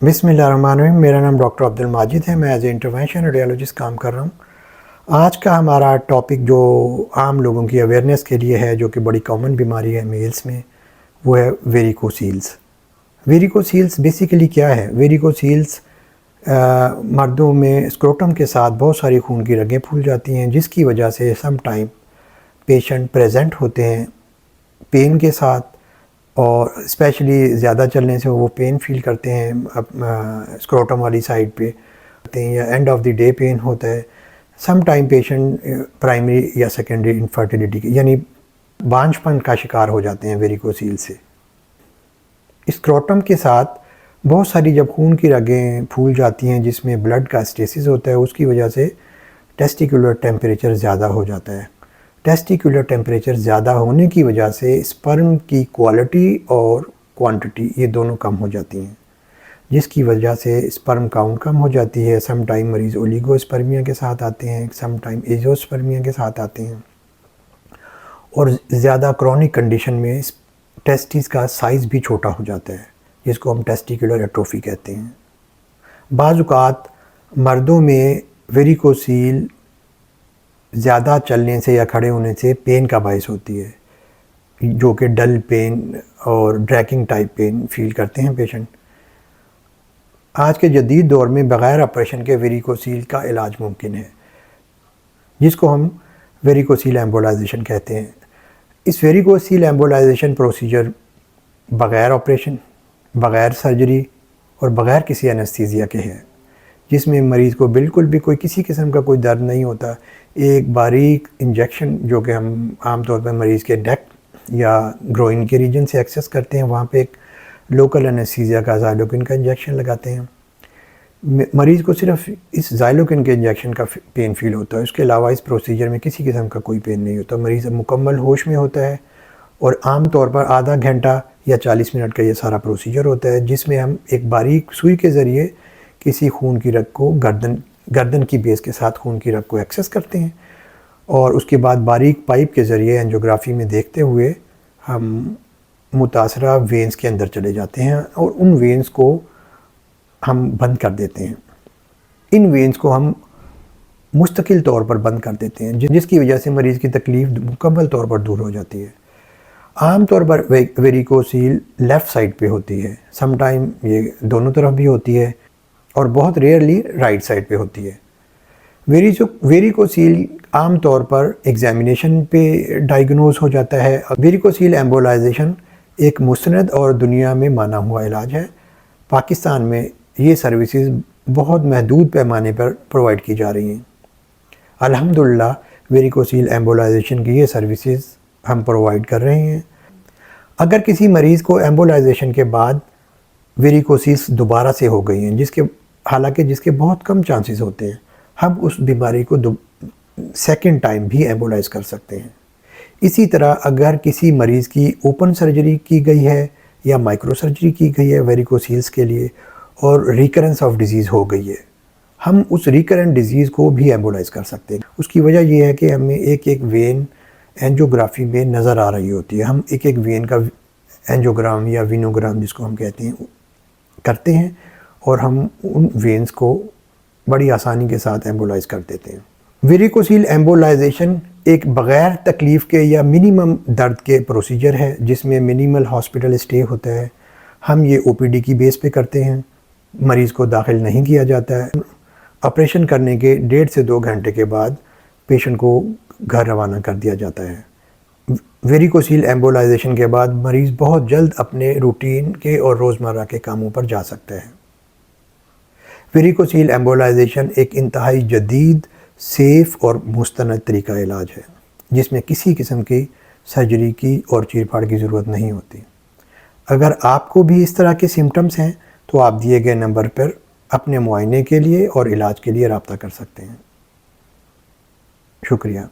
बिस्मिल्लाहिर्रहमानिर्रहीम। मेरा नाम डॉक्टर अब्दुल माजिद है। मैं एज ए इंटरवेंशन रेडियोलॉजिस्ट काम कर रहा हूँ। आज का हमारा टॉपिक जो आम लोगों की अवेयरनेस के लिए है, जो कि बड़ी कॉमन बीमारी है मेल्स में, वो है वेरिकोसील्स। वेरिकोसील्स बेसिकली क्या है? वेरिकोसील्स मर्दों में स्क्रोटम के साथ बहुत सारी खून की रगें फूल जाती हैं, जिसकी वजह से सम टाइम पेशेंट प्रेजेंट होते हैं पेन के साथ, और स्पेशली ज़्यादा चलने से वो पेन फील करते हैं स्क्रोटम वाली साइड पे, या end of the day pain होता है। सम टाइम पेशेंट प्राइमरी या सेकेंडरी इनफर्टिलिटी यानी बांझपन का शिकार हो जाते हैं वेरिकोसील से। स्क्रोटम के साथ बहुत सारी जब खून की रगें फूल जाती हैं जिसमें ब्लड का स्टेसिस होता है, उसकी वजह से टेस्टिकुलर टेम्परेचर ज़्यादा हो जाता है। टेस्टिकुलर टेम्परेचर ज़्यादा होने की वजह से स्पर्म की क्वालिटी और क्वांटिटी ये दोनों कम हो जाती हैं, जिसकी वजह से स्पर्म काउंट कम हो जाती है। सम टाइम मरीज़ ओलिगोस्पर्मिया के साथ आते हैं, सम टाइम एजोस्पर्मिया के साथ आते हैं, और ज़्यादा क्रॉनिक कंडीशन में टेस्टिस का साइज़ भी छोटा हो जाता है, जिसको हम टेस्टिकुलर एट्रोफी कहते हैं। बाज़ औक़ात मर्दों में वेरिकोसील ज़्यादा चलने से या खड़े होने से पेन का बायस होती है, जो कि डल पेन और ड्रैकिंग टाइप पेन फील करते हैं पेशेंट। आज के जदीद दौर में बग़ैर ऑपरेशन के वेरिकोसील का इलाज मुमकिन है, जिसको हम वेरिकोसील एम्बोलाइजेशन कहते हैं। इस वेरिकोसील एम्बोलाइजेशन प्रोसीजर बग़ैर ऑपरेशन, बग़ैर सर्जरी और बग़ैर किसी एनेस्थीसिया के है, जिसमें मरीज़ को बिल्कुल भी कोई किसी किस्म का कोई दर्द नहीं होता। एक बारीक इंजेक्शन जो कि हम आम तौर पर मरीज़ के नेक या ग्रोइन के रीजन से एक्सेस करते हैं, वहाँ पे एक लोकल एनेस्थीसिया का ज़ाइलोकिन का इंजेक्शन लगाते हैं। मरीज़ को सिर्फ इस ज़ाइलोकिन के इंजेक्शन का पेन फील होता है, उसके अलावा इस प्रोसीजर में किसी किस्म का कोई पेन नहीं होता। मरीज़ मुकम्मल होश में होता है, और आम तौर पर आधा घंटा या 40 मिनट का ये सारा प्रोसीजर होता है, जिसमें हम एक बारीक सुई के ज़रिए किसी खून की रग को गर्दन की बेस के साथ खून की रग को एक्सेस करते हैं, और उसके बाद बारीक पाइप के ज़रिए एंजियोग्राफी में देखते हुए हम मुतासरा वेंस के अंदर चले जाते हैं, और उन वेंस को हम बंद कर देते हैं। इन वेंस को हम मुस्तकिल तौर पर बंद कर देते हैं, जिसकी वजह से मरीज़ की तकलीफ़ मुकम्मल तौर पर दूर हो जाती है। आम तौर पर वेरिकोसील लेफ़्ट साइड पे होती है, सम टाइम ये दोनों तरफ भी होती है, और बहुत रेयरली राइट साइड पे होती है। वेरिकोसील आम तौर पर एग्जामिनेशन पे डायग्नोज हो जाता है। वेरिकोसील एम्बोलाइजेशन एक मुस्तनद और दुनिया में माना हुआ इलाज है। पाकिस्तान में ये सर्विसेज बहुत महदूद पैमाने पर प्रोवाइड की जा रही हैं। अल्हम्दुलिल्लाह वेरिकोसील एम्बोलाइजेशन की ये सर्विसेज हम प्रोवाइड कर रहे हैं। अगर किसी मरीज़ को एम्बोलाइजेशन के बाद वेरिकोसील्स दोबारा से हो गई हैं, हालांकि जिसके बहुत कम चांसेस होते हैं, हम उस बीमारी को सेकंड टाइम भी एम्बोलाइज कर सकते हैं। इसी तरह अगर किसी मरीज़ की ओपन सर्जरी की गई है या माइक्रो सर्जरी की गई है वेरिकोसील्स के लिए, और रिकरेंस ऑफ डिजीज़ हो गई है, हम उस रिकरेंट डिजीज़ को भी एम्बोलाइज कर सकते हैं। उसकी वजह यह है कि हमें एक एक वेन एंजियोग्राफी में नज़र आ रही होती है। हम एक एक वेन का एंजियोग्राम या विनोग्राम जिसको हम कहते हैं करते हैं, और हम उन वेन्स को बड़ी आसानी के साथ एम्बोलाइज कर देते हैं। वेरिकोसील एम्बोलाइजेशन एक बग़ैर तकलीफ़ के या मिनिमम दर्द के प्रोसीजर है, जिसमें मिनिमल हॉस्पिटल स्टे होता है। हम ये ओपीडी की बेस पे करते हैं, मरीज़ को दाखिल नहीं किया जाता है। ऑपरेशन करने के 1.5 से 2 घंटे के बाद पेशेंट को घर रवाना कर दिया जाता है। वेरिकोसील एम्बोलाइजेशन के बाद मरीज़ बहुत जल्द अपने रूटीन के और रोज़मर्रा के कामों पर जा सकता है। वेरिकोसील एम्बोलाइजेशन एक इंतहाई जदीद, सेफ़ और मुस्तनद तरीका इलाज है, जिसमें किसी किस्म की सर्जरी की और चीरफाड़ की ज़रूरत नहीं होती। अगर आपको भी इस तरह के सिम्टम्स हैं तो आप दिए गए नंबर पर अपने मुआयने के लिए और इलाज के लिए रब्ता कर सकते हैं। शुक्रिया।